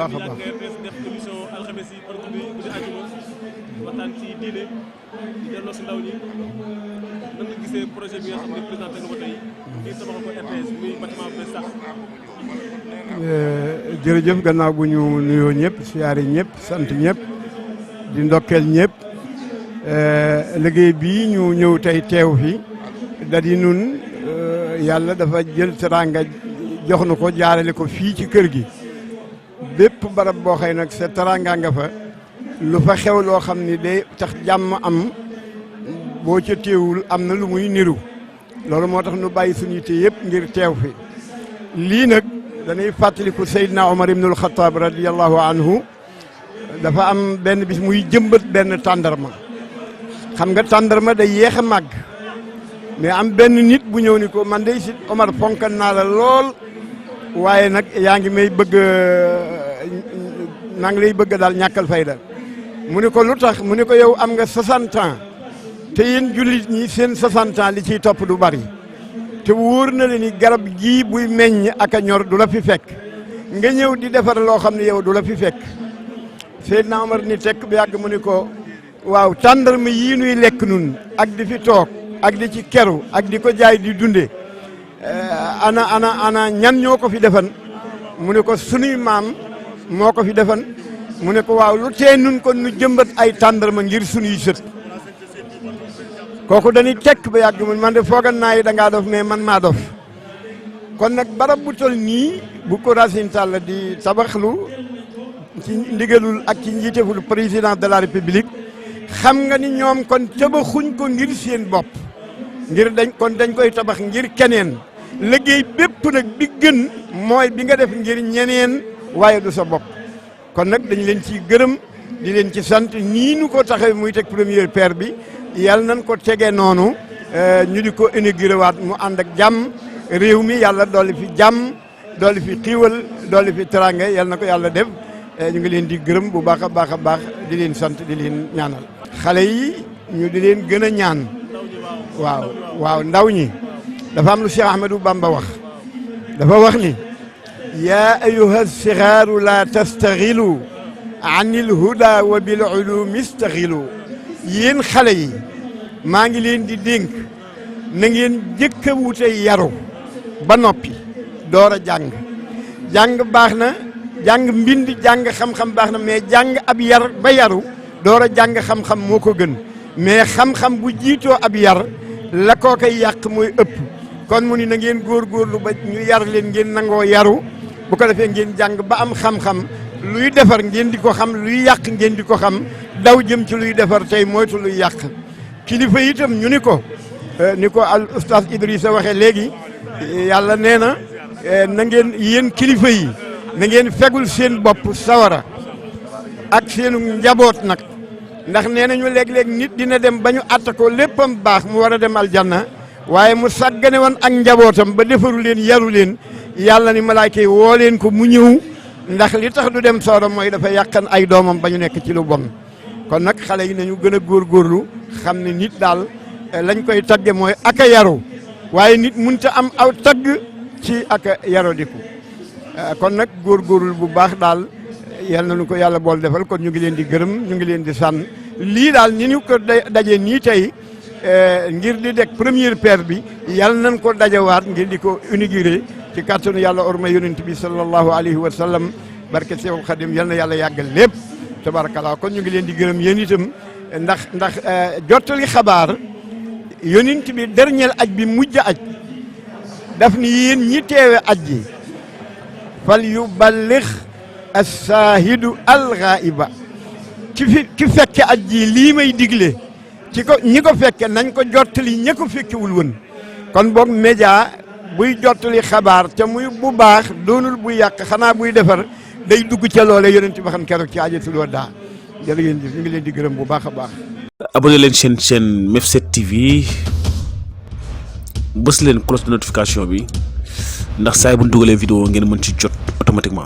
baax a baax def émission alxames yi par guddi àjjuma waxtaan ci diine di delloo si ndaw ñi nan nga gisee projet bi nga xam ne présenté nga ko tey ngir tabaxal ko RTS muy bâtiment bu sax. jërëjëf gannaaw bu ñu nuyoo ñëpp siyaare ñëpp sant ñëpp di ndokkeel ñëpp liggéey bii ñu ñëw tey teew fi da di nun yàlla dafa jël teraanga jox nu ko jaarale ko fii ci kër gi bépp barab boo xëy nag sa teraanga nga fa lu fa xew loo xam ni day tax jàmm am boo ca teewul am na lu muy niru loolu moo tax nu bàyyi suñu yitte yëpp ngir teew fi lii nag dañuy fàttaliku Seydina Omar ibnul Xataab radiyallahu anhu dafa am benn bis muy jëmbat benn tàndarma xam nga tàndarma day yéex a màgg mais am benn nit bu ñëw ni ko man day si Omar fonkan naa la lool waaye nag yaa ngi may bëgg maa ngi lay bëgg daal ñàkkal fayda mu ne ko lu tax mu ne ko yow am nga 60 ans te yéen jullit ñi seen 60 ans li ciy topp du bari te wóor na la ni garab gii buy meññ ak a ñor du la fi fekk nga ñëw di defar loo xam ne yow du la fi fekk Seydina Omar ni tekk bi yàgg mu ne ko waaw tàndarma yii nuy lekk nun ak di fi toog ak di ci keru ak di ko jaay di dunde ana ñan ñoo ko fi defan mu ne ko sunuy maam moo ko fi defan mu ne ko waaw lu tee nun kon nu jëmbat ay tàndarma ngir sunuy sët kooku dañuy tekk ba yàgg mu man de foogan naa yi da ngaa dof mais man maa dof kon nag barab bu tol nii bu ko Racine Talla di tabaxlu ci ndigalul ak ci njiiteful président de la république xam nga ni ñoom kon tabaxuñ ko ngir seen bopp ngir dañ koy tabax ngir keneen liggéey bépp nag bi gën mooy bi nga def ngir ñeneen waaye du sa bopp kon nag dañ leen ci gërëm di leen ci sant nii nu ko taxee muy teg première pierre bi yàlla nañ ko tegee noonu ñu di ko inauguré waat mu ànd ak jàmm réew mi yàlla dolli fi jàmm dolli fi xiiwal dolli fi teraanga yàlla na ko yàlla def ñu ngi leen di gërëm bu baax a baax a baax di leen sant di leen ñaanal xale yi ñu di leen gën a ñaan waaw ndaw ñi dafa am lu Cheikh Ahmadou Bamba wax dafa wax ni yaa ayyuha sigaaru la tastaxilu an il huda wa bil ulumi istaxilu yéen xale yi maa ngi leen di dénk na ngeen jëkk a wute yaru ba noppi door a jàng baax na jàng mbind jàng xam-xam baax na mais jàng ab yar ba yaru door a jàng xam-xam moo ko gën mais xam-xam bu jiitoo ab yar la koo koy yàq mooy ëpp kon mu ni na ngeen góorgóorlu ba ñu yar leen ngeen nangoo yaru bu ko defee ngeen jàng ba am xam-xam luy defar ngeen di ko xam luy yàq ngeen di ko xam daw jëm ci luy defar tey moytu luy yàq kilifa itam ñu ni ko al oustaz Idrissa waxee léegi yàlla nee na na ngeen yéen kilifa yi na ngeen fegul seen bopp sawara ak seenu njaboot nag ndax nee nañu léeg-léeg nit dina dem ba ñu àtta ko léppam baax mu war a dem aljanna waaye mu sàggane woon ak njabootam ba defaru leen yaru leen yàlla ni malaayka yi woo leen ko mu ñëw ndax li tax du dem sawara mooy dafa yàqan ay doomam ba ñu nekk ci lu bon kon nag xale yi nañu gën a góorgóorlu xam ne nit daal lañ koy tagge mooy aka yaru waaye nit munta am aw tagg ci aka yaro diku kon nag góorgóorlu bu baax daal yal na nu ko yàlla bool defal kon ñu ngi leen di gërëm ñu ngi leen di sànn lii daal ni ñu ko daje nii tey ngir di dek première pierre bi yal nañ ko dajawaat ngir di ko inauguré ci kàttanu yàlla orma yonent bi sallallahu alayhi wa sallam barke Seexul Xadim yal na yàlla yàggal lépp tabarakallah kon ñu ngi leen di gërëm yéen itam ndax jottali xabaar yonent bi dernier aj bi mujj aj daf ni yéen ñi teewe aj ji fal yuballigh as-saahidu al-ghaiba ki fekke aj ji lii may digle ci ko ñi ko fekke nañ ko jottali ña ko fekkewul woon kon boog média buy jottali xabaar te muy bu baax doonul buy yàq xanaa buy defar day dugg ca loole yonent bi xam keroog ci Hajjatul Wadaa jërë ngeen jëf ñu ngi leen di gërëm bu baax a baax. abonné leen chaîne Mef7 TV bës leen cloche de notification bi ndax saa bu ñu dugalee vidéo ngeen mën ci jot automatiquement.